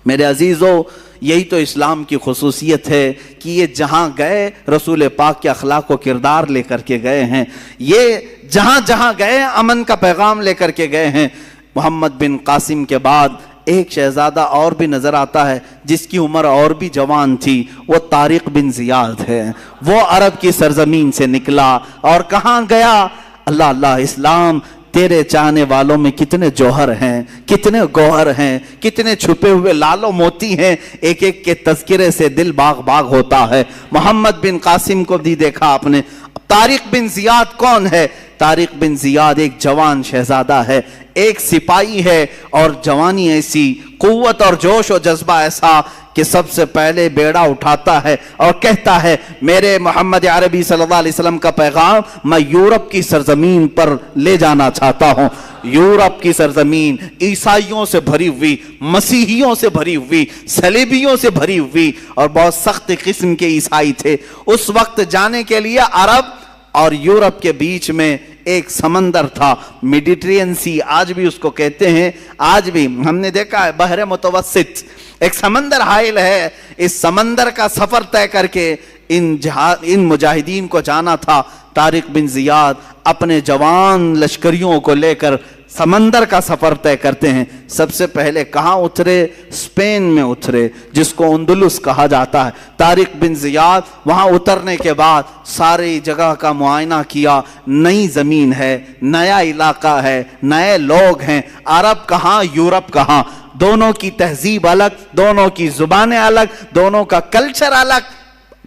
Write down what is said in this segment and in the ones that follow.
میرے عزیزوں، یہی تو اسلام کی خصوصیت ہے کہ یہ جہاں گئے رسول پاک کے اخلاق و کردار لے کر کے گئے ہیں، یہ جہاں جہاں گئے امن کا پیغام لے کر کے گئے ہیں۔ محمد بن قاسم کے بعد ایک شہزادہ اور بھی نظر آتا ہے جس کی عمر اور بھی جوان تھی، وہ طارق بن زیاد ہے۔ وہ عرب کی سرزمین سے نکلا اور کہاں گیا؟ اللہ اللہ، اسلام تیرے چاہنے والوں میں کتنے جوہر ہیں، کتنے گوہر ہیں، کتنے چھپے ہوئے لال و موتی ہیں، ایک ایک کے تذکرے سے دل باغ باغ ہوتا ہے۔ محمد بن قاسم کو بھی دیکھا آپ نے۔ طارق بن زیاد کون ہے؟ طارق بن زیاد ایک جوان شہزادہ ہے، ایک سپاہی ہے، اور جوانی ایسی، قوت اور جوش و جذبہ ایسا کہ سب سے پہلے بیڑا اٹھاتا ہے اور کہتا ہے میرے محمد عربی صلی اللہ علیہ وسلم کا پیغام میں یورپ کی سرزمین پر لے جانا چاہتا ہوں۔ یورپ کی سرزمین عیسائیوں سے بھری ہوئی، مسیحیوں سے بھری ہوئی، صلیبیوں سے بھری ہوئی، اور بہت سخت قسم کے عیسائی تھے۔ اس وقت جانے کے لیے عرب اور یورپ کے بیچ میں ایک سمندر تھا، میڈیٹرین سی آج بھی اس کو کہتے ہیں، آج بھی ہم نے دیکھا ہے بحر متوسط ایک سمندر حائل ہے۔ اس سمندر کا سفر طے کر کے ان مجاہدین کو جانا تھا۔ طارق بن زیاد اپنے جوان لشکریوں کو لے کر سمندر کا سفر طے کرتے ہیں۔ سب سے پہلے کہاں اترے؟ اسپین میں اترے، جس کو اندلس کہا جاتا ہے۔ طارق بن زیاد وہاں اترنے کے بعد ساری جگہ کا معائنہ کیا، نئی زمین ہے، نیا علاقہ ہے، نئے لوگ ہیں، عرب کہاں یورپ کہاں، دونوں کی تہذیب الگ، دونوں کی زبانیں الگ، دونوں کا کلچر الگ۔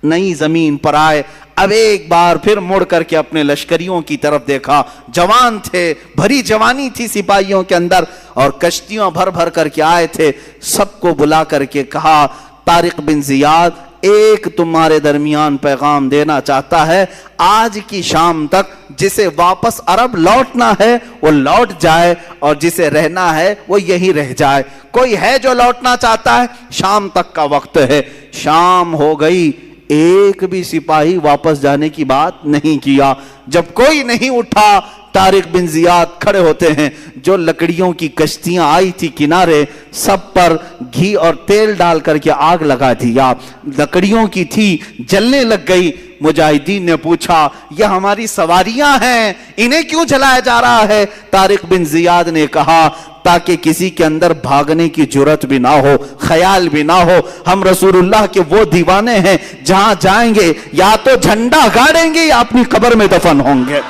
نئی زمین پر آئے، اب ایک بار پھر مڑ کر کے اپنے لشکریوں کی طرف دیکھا، جوان تھے، بھری جوانی تھی سپاہیوں کے اندر، اور کشتیاں بھر بھر کر کے آئے تھے۔ سب کو بلا کر کے کہا طارق بن زیاد ایک تمہارے درمیان پیغام دینا چاہتا ہے، آج کی شام تک جسے واپس عرب لوٹنا ہے وہ لوٹ جائے، اور جسے رہنا ہے وہ یہی رہ جائے۔ کوئی ہے جو لوٹنا چاہتا ہے؟ شام تک کا وقت ہے۔ شام ہو گئی، ایک بھی سپاہی واپس جانے کی بات نہیں کیا۔ جب کوئی نہیں اٹھا، طارق بن زیاد کھڑے ہوتے ہیں۔ جو لکڑیوں کی کشتیاں آئی تھی کنارے، سب پر گھی اور تیل ڈال کر کے آگ لگا دیا۔ لکڑیوں کی تھی، جلنے لگ گئی۔ مجاہدین نے پوچھا یہ ہماری سواریاں ہیں، انہیں کیوں جلایا جا رہا ہے؟ طارق بن زیاد نے کہا تاکہ کسی کے اندر بھاگنے کی جرت بھی نہ ہو، خیال بھی نہ ہو۔ ہم رسول اللہ کے وہ دیوانے ہیں، جہاں جائیں گے یا تو جھنڈا گاڑیں گے یا اپنی قبر میں دفن ہوں گے۔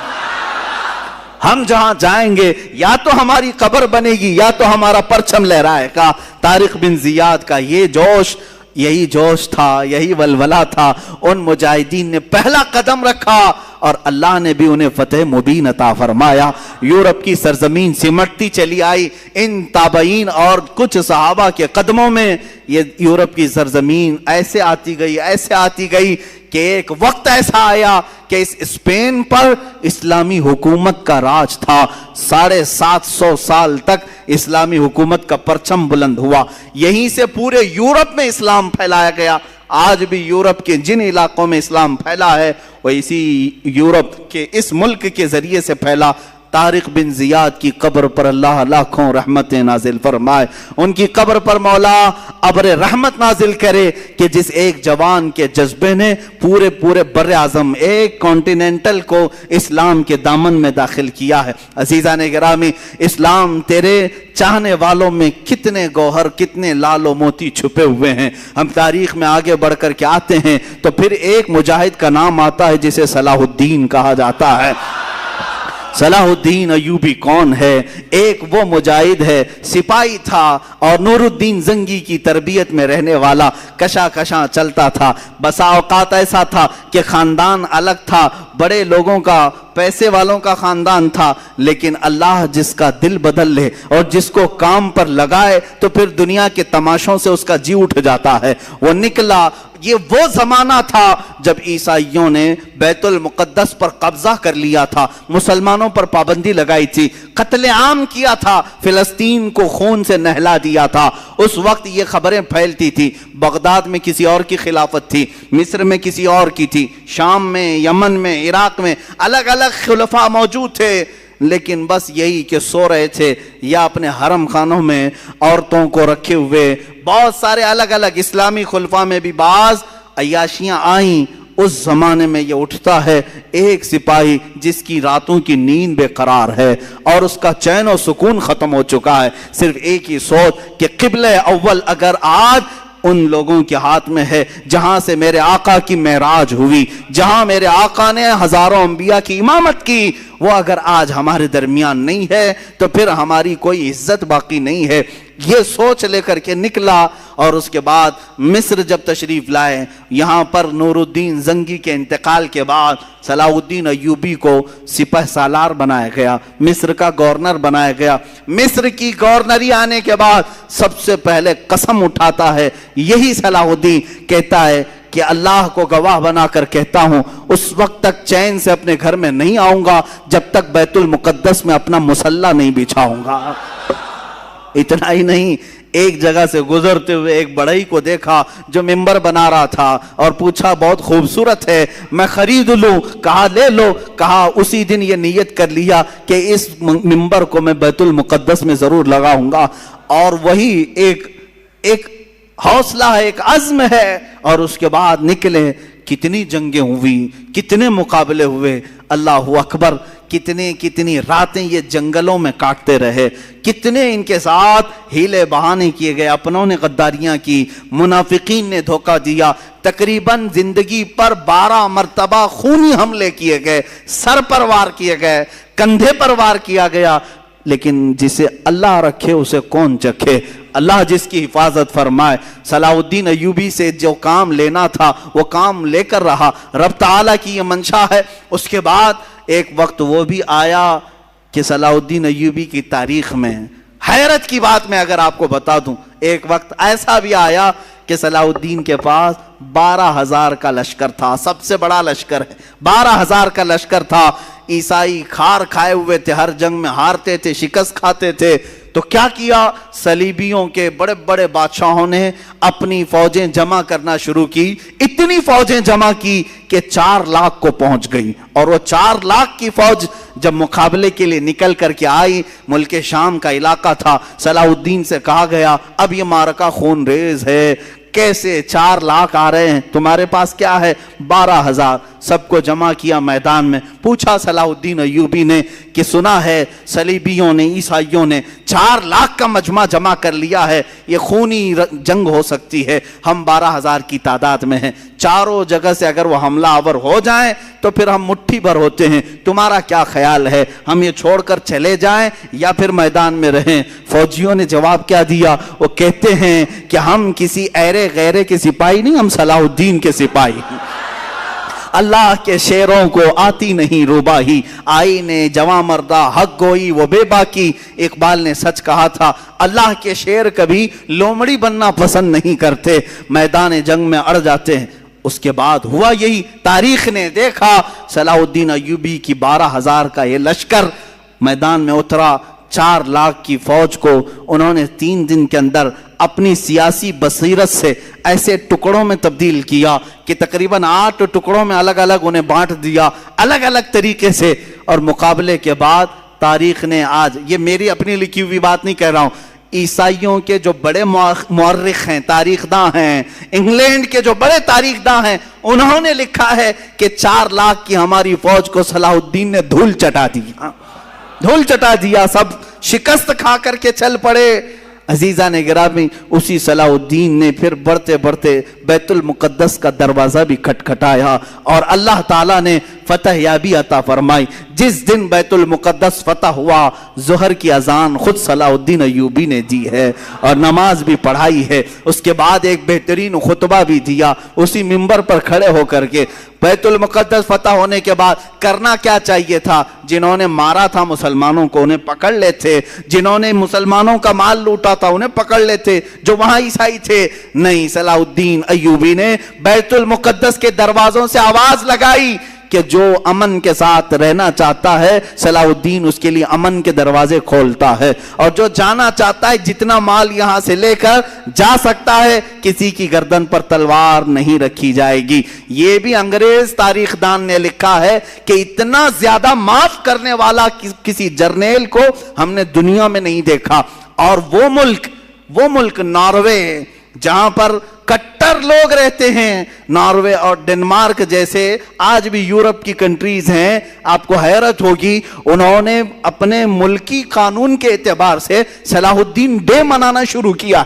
ہم جہاں جائیں گے یا تو ہماری قبر بنے گی یا تو ہمارا پرچم لہرائے گا۔ طارق بن زیاد کا یہ جوش، یہی جوش تھا، یہی ولولہ تھا۔ ان مجاہدین نے پہلا قدم رکھا اور اللہ نے بھی انہیں فتح مبین عطا فرمایا۔ یورپ کی سرزمین سمٹتی چلی آئی۔ ان تابعین اور کچھ صحابہ کے قدموں میں یہ یورپ کی سرزمین ایسے آتی گئی، ایسے آتی گئی کہ ایک وقت ایسا آیا کہ اس اسپین پر اسلامی حکومت کا راج تھا۔ 750 سال تک اسلامی حکومت کا پرچم بلند ہوا۔ یہیں سے پورے یورپ میں اسلام پھیلایا گیا۔ آج بھی یورپ کے جن علاقوں میں اسلام پھیلا ہے وہ اسی یورپ کے اس ملک کے ذریعے سے پھیلا۔ طارق بن زیاد کی قبر پر اللہ لاکھوں رحمتیں نازل فرمائے، ان کی قبر پر مولا ابر رحمت نازل کرے کہ جس ایک جوان کے جذبے نے پورے بر اعظم ایک کانٹیننٹل کو اسلام کے دامن میں داخل کیا ہے۔ عزیزان گرامی، اسلام تیرے چاہنے والوں میں کتنے گوہر، کتنے لال و موتی چھپے ہوئے ہیں۔ ہم تاریخ میں آگے بڑھ کر کے آتے ہیں تو پھر ایک مجاہد کا نام آتا ہے جسے صلاح الدین کہا جاتا ہے۔ صلاح الدین ایوبی کون ہے؟ ایک وہ مجاہد ہے، سپاہی تھا اور نور الدین زنگی کی تربیت میں رہنے والا، کشا کشاں چلتا تھا۔ بسا اوقات ایسا تھا کہ خاندان الگ تھا، بڑے لوگوں کا، پیسے والوں کا خاندان تھا، لیکن اللہ جس کا دل بدل لے اور جس کو کام پر لگائے تو پھر دنیا کے تماشوں سے اس کا جی اٹھ جاتا ہے۔ وہ نکلا۔ یہ وہ زمانہ تھا جب عیسائیوں نے بیت المقدس پر قبضہ کر لیا تھا، مسلمانوں پر پابندی لگائی تھی، قتل عام کیا تھا، فلسطین کو خون سے نہلا دیا تھا۔ اس وقت یہ خبریں پھیلتی تھی۔ بغداد میں کسی اور کی خلافت تھی، مصر میں کسی اور کی تھی، شام میں، یمن میں، عراق میں الگ الگ خلفاء موجود تھے، لیکن بس یہی کہ سو رہے تھے یا اپنے حرم خانوں میں عورتوں کو رکھے ہوئے، بہت سارے الگ الگ اسلامی خلفاء میں بھی بعض عیاشیاں آئیں. اس زمانے میں یہ اٹھتا ہے ایک سپاہی جس کی راتوں کی نیند بے قرار ہے اور اس کا چین و سکون ختم ہو چکا ہے. صرف ایک ہی سوچ کہ قبلہ اول اگر آج ان لوگوں کے ہاتھ میں ہے جہاں سے میرے آقا کی معراج ہوئی، جہاں میرے آقا نے ہزاروں انبیاء کی امامت کی، وہ اگر آج ہمارے درمیان نہیں ہے تو پھر ہماری کوئی عزت باقی نہیں ہے. یہ سوچ لے کر کے نکلا اور اس کے بعد مصر جب تشریف لائے، یہاں پر نور الدین زنگی کے انتقال کے بعد صلاح الدین ایوبی کو سپہ سالار بنایا گیا، مصر کا گورنر بنایا گیا. مصر کی گورنری آنے کے بعد سب سے پہلے قسم اٹھاتا ہے یہی صلاح الدین، کہتا ہے کہ اللہ کو گواہ بنا کر کہتا ہوں اس وقت تک چین سے اپنے گھر میں نہیں آؤں گا جب تک بیت المقدس میں اپنا مصلی نہیں بچھاؤں گا. اتنا ہی نہیں، ایک جگہ سے گزرتے ہوئے ایک بڑھئی کو دیکھا جو ممبر بنا رہا تھا اور پوچھا بہت خوبصورت ہے، میں خرید لوں؟ کہا لے لو. کہا اسی دن یہ نیت کر لیا کہ اس ممبر کو میں بیت المقدس میں ضرور لگاؤں گا. اور وہی ایک حوصلہ ہے، ایک عزم ہے. اور اس کے بعد نکلے. کتنی جنگیں ہوئی، کتنے مقابلے ہوئے، اللہ اکبر. کتنی راتیں یہ جنگلوں میں کاٹتے رہے، کتنے ان کے ساتھ ہیلے بہانے کیے گئے، اپنوں نے غداریاں کی، منافقین نے دھوکہ دیا. تقریباً زندگی پر 12 مرتبہ خونی حملے کیے گئے، سر پر وار کیے گئے، کندھے پر وار کیا گیا. لیکن جسے اللہ رکھے اسے کون چکھے. اللہ جس کی حفاظت فرمائے. صلاح الدین ایوبی سے جو کام لینا تھا وہ کام لے کر رہا، رب تعالیٰ کی یہ منشا ہے. اس کے بعد ایک وقت وہ بھی آیا کہ صلاح الدین ایوبی کی تاریخ میں حیرت کی بات میں اگر آپ کو بتا دوں، ایک وقت ایسا بھی آیا کہ صلاح الدین کے پاس 12,000 کا لشکر تھا. سب سے بڑا لشکر ہے، 12,000 کا لشکر تھا. عیسائی کھار کھائے ہوئے تھے، ہر جنگ میں ہارتے تھے، شکست کھاتے تھے. تو کیا کیا؟ صلیبیوں کے بڑے بڑے بادشاہوں نے اپنی فوجیں جمع کرنا شروع کی. اتنی فوجیں جمع کی کہ 4 لاکھ کو پہنچ گئی. اور وہ 4 لاکھ کی فوج جب مقابلے کے لیے نکل کر کے آئی، ملک شام کا علاقہ تھا، صلاح الدین سے کہا گیا اب یہ معرکہ خون ریز ہے، کیسے 4 لاکھ آ رہے ہیں، تمہارے پاس کیا ہے؟ 12,000. سب کو جمع کیا میدان میں. پوچھا صلاح الدین ایوبی نے کہ سنا ہے صلیبیوں نے، عیسائیوں نے 4 لاکھ کا مجمع جمع کر لیا ہے، یہ خونی جنگ ہو سکتی ہے، ہم 12,000 کی تعداد میں ہیں، چاروں جگہ سے اگر وہ حملہ آور ہو جائیں تو پھر ہم مٹھی بھر ہوتے ہیں، تمہارا کیا خیال ہے، ہم یہ چھوڑ کر چلے جائیں یا پھر میدان میں رہیں؟ فوجیوں نے جواب کیا دیا؟ وہ کہتے ہیں کہ ہم کسی ایرے غیرے کے سپاہی نہیں، ہم صلاح الدین کے سپاہی ہیں. اللہ کے شیروں کو آتی نہیں روباہی، آئینے جواں مردہ حق گوئی وہ بے باکی. اقبال نے سچ کہا تھا، اللہ کے شیر کبھی لومڑی بننا پسند نہیں کرتے، میدان جنگ میں اڑ جاتے ہیں. اس کے بعد ہوا یہی. تاریخ نے دیکھا صلاح الدین ایوبی کی 12,000 کا یہ لشکر میدان میں اترا. 4 لاکھ کی فوج کو انہوں نے 3 دن کے اندر اپنی سیاسی بصیرت سے ایسے ٹکڑوں میں تبدیل کیا کہ تقریباً 8 ٹکڑوں میں الگ الگ انہیں بانٹ دیا، الگ الگ طریقے سے. اور مقابلے کے بعد تاریخ نے آج، یہ میری اپنی لکھی ہوئی بات نہیں کہہ رہا ہوں، عیسائیوں کے جو بڑے مورخ ہیں، تاریخ داں ہیں، انگلینڈ کے جو بڑے تاریخ داں ہیں، انہوں نے لکھا ہے کہ 4 لاکھ کی ہماری فوج کو صلاح الدین نے دھول چٹا دیا، دھول چٹا دیا، سب شکست کھا کر کے چل پڑے. عزیزان گرامی، اسی صلاح الدین نے پھر بڑھتے بڑھتے بیت المقدس کا دروازہ بھی کھٹکھٹایا اور اللہ تعالیٰ نے فتح یابی عطا فرمائی. جس دن بیت المقدس فتح ہوا، ظہر کی اذان خود صلاح الدین ایوبی نے دی ہے اور نماز بھی پڑھائی ہے. اس کے بعد ایک بہترین خطبہ بھی دیا اسی منبر پر کھڑے ہو کر کے. بیت المقدس فتح ہونے کے بعد کرنا کیا چاہیے تھا؟ جنہوں نے مارا تھا مسلمانوں کو انہیں پکڑ لیتے، جنہوں نے مسلمانوں کا مال لوٹا تھا انہیں پکڑ لیتے، جو وہاں عیسائی تھے. نہیں، صلاح الدین ایوبی نے بیت المقدس کے دروازوں سے آواز لگائی کہ جو امن کے ساتھ رہنا چاہتا ہے صلاح الدین اس کے لیے امن کے دروازے کھولتا ہے، اور جو جانا چاہتا ہے جتنا مال یہاں سے لے کر جا سکتا ہے، کسی کی گردن پر تلوار نہیں رکھی جائے گی. یہ بھی انگریز تاریخ دان نے لکھا ہے کہ اتنا زیادہ معاف کرنے والا کسی جرنیل کو ہم نے دنیا میں نہیں دیکھا. اور وہ ملک وہ ملک ناروے جہاں پر کٹر لوگ رہتے ہیں، ناروے اور ڈنمارک جیسے آج بھی یورپ کی کنٹریز ہیں، آپ کو حیرت ہوگی انہوں نے اپنے ملکی قانون کے اعتبار سے صلاح الدین ڈے منانا شروع کیا۔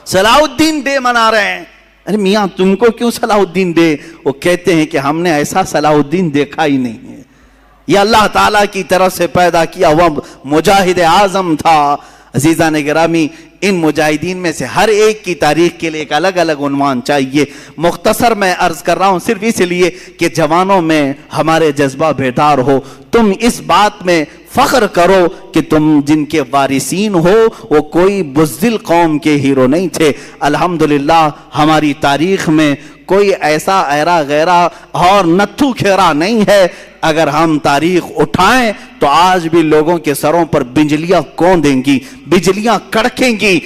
صلاح الدین ڈے منا رہے ہیں۔ ارے میاں تم کو کیوں صلاح الدین ڈے؟ وہ کہتے ہیں کہ ہم نے ایسا صلاح الدین دیکھا ہی نہیں ہے، یہ اللہ تعالیٰ کی طرف سے پیدا کیا ہوا مجاہد اعظم تھا۔ عزیزان گرامی، ان مجاہدین میں سے ہر ایک کی تاریخ کے لیے ایک الگ الگ عنوان چاہیے، مختصر میں عرض کر رہا ہوں صرف اس لیے کہ جوانوں میں ہمارے جذبہ بیدار ہو، تم اس بات میں فخر کرو کہ تم جن کے وارثین ہو وہ کوئی بزدل قوم کے ہیرو نہیں تھے۔ الحمدللہ ہماری تاریخ میں کوئی ایسا ایرا غیرہ اور نتھو کھیرا نہیں ہے۔ اگر ہم تاریخ اٹھائیں تو آج بھی لوگوں کے سروں پر بجلیاں کون دیں گی، بجلیاں کڑکیں گی۔